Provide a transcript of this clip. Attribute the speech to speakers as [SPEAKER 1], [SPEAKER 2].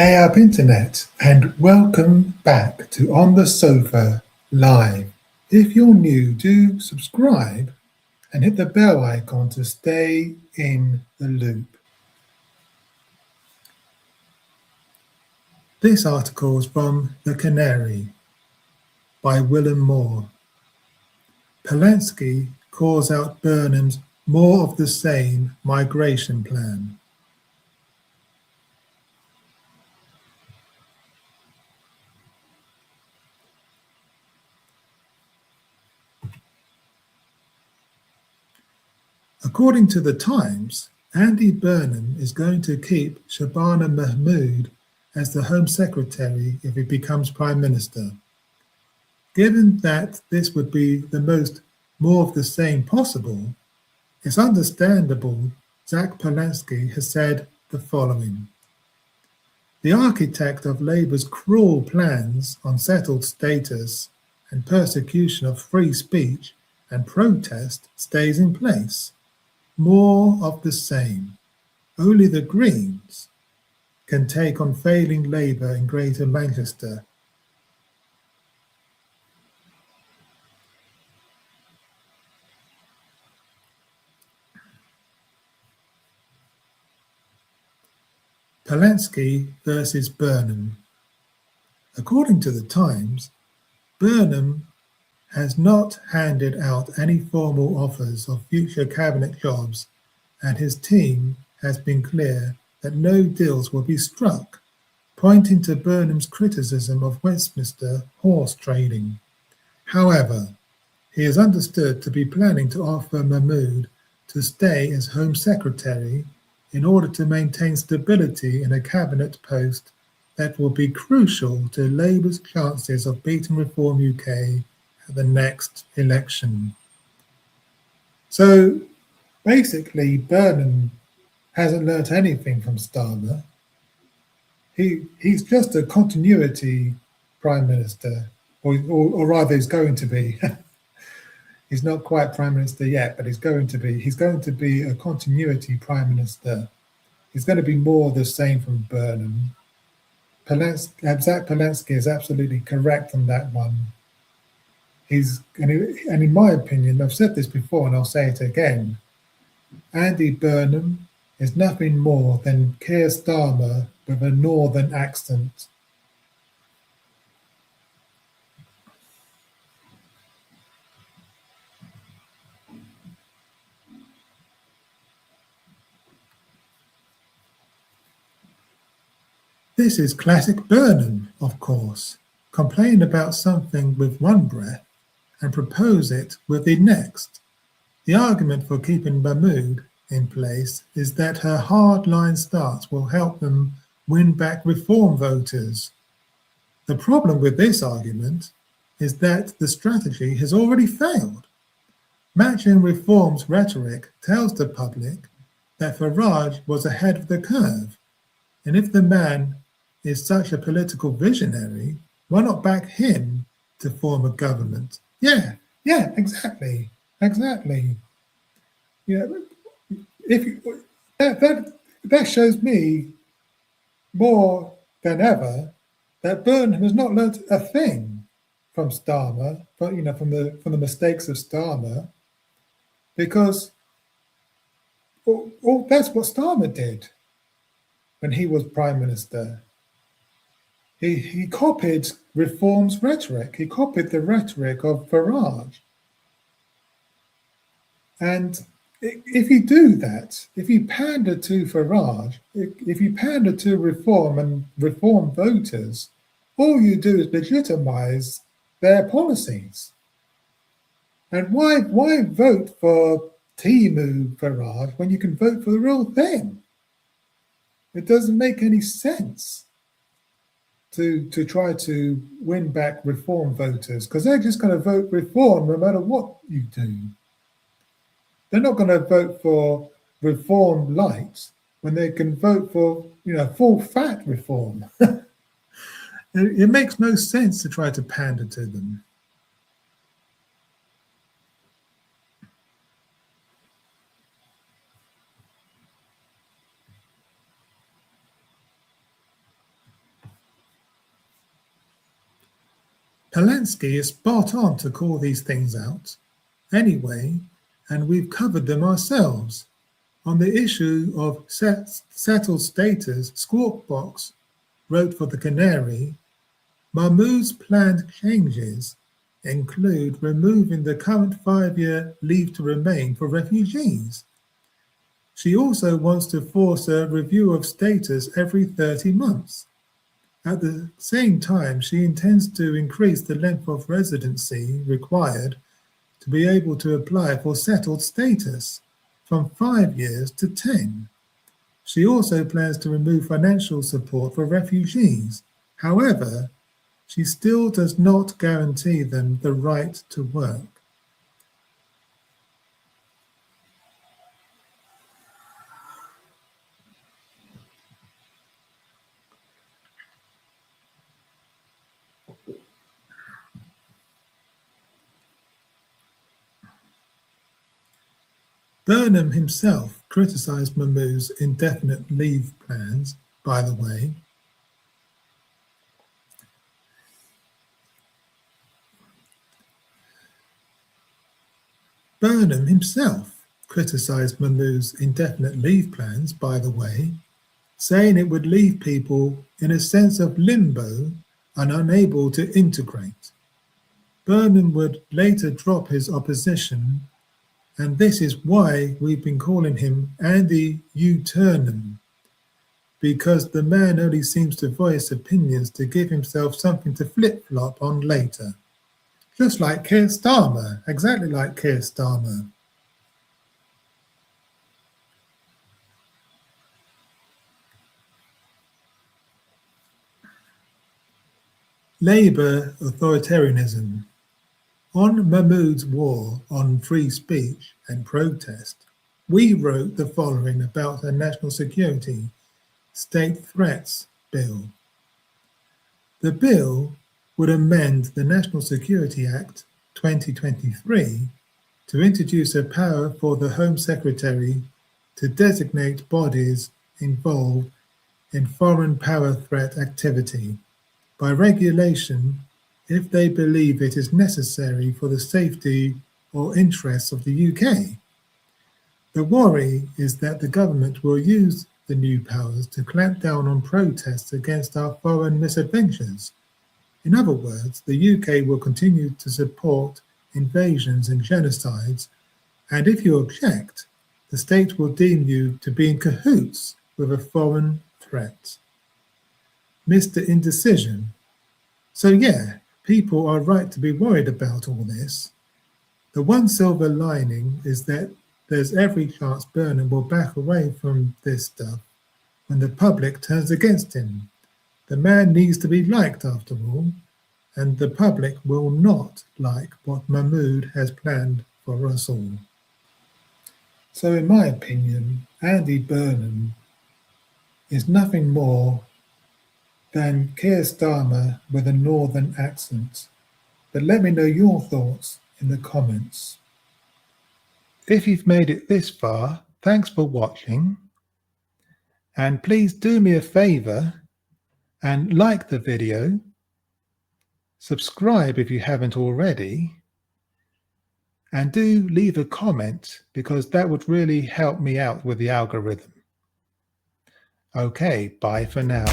[SPEAKER 1] Hey up internet, and welcome back to On the Sofa Live. If you're new, do subscribe and hit the bell icon to stay in the loop. This article is from The Canary by Willem Moore. Polanski calls out Burnham's more of the same migration plan. According to the Times, Andy Burnham is going to keep Shabana Mahmood as the Home Secretary if he becomes Prime Minister. Given that this would be the most more of the same possible, it's understandable Zach Polanski has said the following. The architect of Labour's cruel plans on settled status and persecution of free speech and protest stays in place. More of the same. Only the Greens can take on failing Labour in Greater Manchester. Polanski versus Burnham. According to the Times, Burnham has not handed out any formal offers of future cabinet jobs, and his team has been clear that no deals will be struck, pointing to Burnham's criticism of Westminster horse trading. However, he is understood to be planning to offer Mahmood to stay as Home Secretary in order to maintain stability in a cabinet post that will be crucial to Labour's chances of beating Reform UK at the next election. So basically, Burnham hasn't learnt anything from Starmer. He's just a continuity Prime Minister, or rather he's going to be. He's not quite Prime Minister yet, but he's going to be. He's going to be a continuity Prime Minister. He's going to be more the same from Burnham. Zach Polanski is absolutely correct on that one. And in my opinion, I've said this before and I'll say it again, Andy Burnham is nothing more than Keir Starmer with a northern accent. This is classic Burnham, of course. Complain about something with one breath and propose it with the next. The argument for keeping Mahmood in place is that her hardline stance will help them win back Reform voters. The problem with this argument is that the strategy has already failed. Matching Reform's rhetoric tells the public that Farage was ahead of the curve, and if the man is such a political visionary, why not back him to form a government? Yeah, exactly. Yeah, that shows me more than ever that Burnham has not learnt a thing from Starmer, but from the mistakes of Starmer, because that's what Starmer did when he was Prime Minister. He copied Reform's rhetoric. He copied the rhetoric of Farage. And if you do that, if you pander to Farage, if you pander to Reform and Reform voters, all you do is legitimise their policies. And why vote for Timu Farage when you can vote for the real thing? It doesn't make any sense to try to win back Reform voters, because they're just going to vote Reform no matter what you do. They're not going to vote for Reform light when they can vote for full fat Reform. It makes no sense to try to pander to them. Polanski is spot on to call these things out. Anyway, and we've covered them ourselves. On the issue of settled status, Squawkbox wrote for the Canary, Mahmood's planned changes include removing the current 5-year leave to remain for refugees. She also wants to force a review of status every 30 months. At the same time, she intends to increase the length of residency required to be able to apply for settled status from 5 years to 10. She also plans to remove financial support for refugees. However, she still does not guarantee them the right to work. Burnham himself criticised Mahmood's indefinite leave plans, by the way. Burnham himself criticised Mahmood's indefinite leave plans, by the way, saying it would leave people in a sense of limbo and unable to integrate. Burnham would later drop his opposition, and this is why we've been calling him Andy U-Turnham, because the man only seems to voice opinions to give himself something to flip-flop on later. Just like Keir Starmer, exactly like Keir Starmer. Labour authoritarianism. On Mahmood's war on free speech and protest, we wrote the following about a national security state threats bill. The bill would amend the National Security Act 2023 to introduce a power for the Home Secretary to designate bodies involved in foreign power threat activity by regulation if they believe it is necessary for the safety or interests of the UK. The worry is that the government will use the new powers to clamp down on protests against our foreign misadventures. In other words, the UK will continue to support invasions and genocides, and if you object, the state will deem you to be in cahoots with a foreign threat. Mr. Indecision. So yeah, people are right to be worried about all this. The one silver lining is that there's every chance Burnham will back away from this stuff when the public turns against him. The man needs to be liked after all, and the public will not like what Mahmood has planned for us all. So in my opinion, Andy Burnham is nothing more than Keir Starmer with a northern accent. But let me know your thoughts in the comments. If you've made it this far, thanks for watching. And please do me a favor and like the video, subscribe if you haven't already, and do leave a comment because that would really help me out with the algorithm. Okay, bye for now.